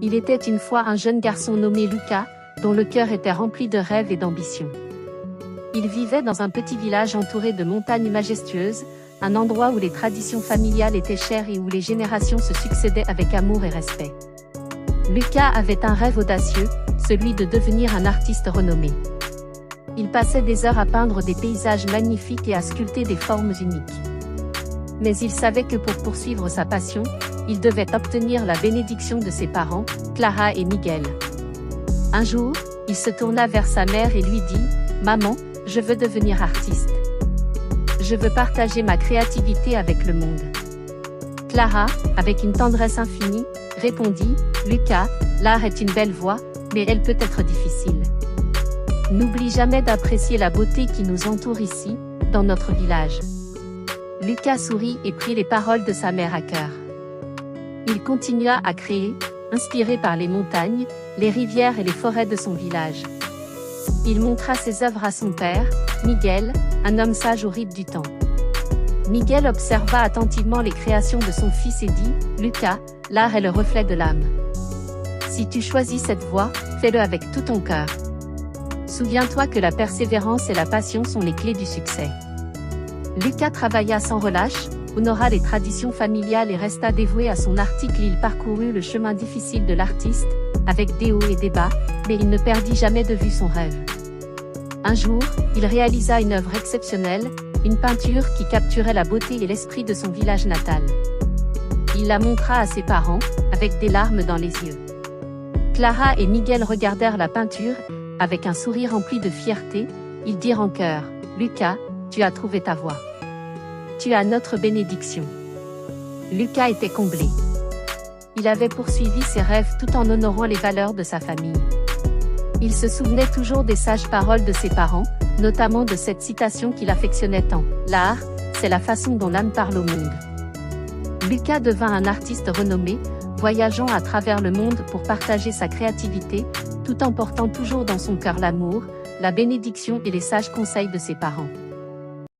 Il était une fois un jeune garçon nommé Lucas, dont le cœur était rempli de rêves et d'ambitions. Il vivait dans un petit village entouré de montagnes majestueuses, un endroit où les traditions familiales étaient chères et où les générations se succédaient avec amour et respect. Lucas avait un rêve audacieux, celui de devenir un artiste renommé. Il passait des heures à peindre des paysages magnifiques et à sculpter des formes uniques. Mais il savait que pour poursuivre sa passion, il devait obtenir la bénédiction de ses parents, Clara et Miguel. Un jour, il se tourna vers sa mère et lui dit « Maman, je veux devenir artiste. Je veux partager ma créativité avec le monde. » Clara, avec une tendresse infinie, répondit « Lucas, l'art est une belle voie, mais elle peut être difficile. N'oublie jamais d'apprécier la beauté qui nous entoure ici, dans notre village. » Lucas sourit et prit les paroles de sa mère à cœur. Il continua à créer, inspiré par les montagnes, les rivières et les forêts de son village. Il montra ses œuvres à son père, Miguel, un homme sage au rythme du temps. Miguel observa attentivement les créations de son fils et dit « Lucas, l'art est le reflet de l'âme. Si tu choisis cette voie, fais-le avec tout ton cœur. Souviens-toi que la persévérance et la passion sont les clés du succès. » Lucas travailla sans relâche, honora les traditions familiales et resta dévoué à son article. Il parcourut le chemin difficile de l'artiste, avec des hauts et des bas, mais il ne perdit jamais de vue son rêve. Un jour, il réalisa une œuvre exceptionnelle, une peinture qui capturait la beauté et l'esprit de son village natal. Il la montra à ses parents, avec des larmes dans les yeux. Clara et Miguel regardèrent la peinture, avec un sourire rempli de fierté. Ils dirent en chœur « Lucas, tu as trouvé ta voie. Tu as notre bénédiction. » Lucas était comblé. Il avait poursuivi ses rêves tout en honorant les valeurs de sa famille. Il se souvenait toujours des sages paroles de ses parents, notamment de cette citation qu'il affectionnait tant. « L'art, c'est la façon dont l'âme parle au monde. » Lucas devint un artiste renommé, voyageant à travers le monde pour partager sa créativité, tout en portant toujours dans son cœur l'amour, la bénédiction et les sages conseils de ses parents.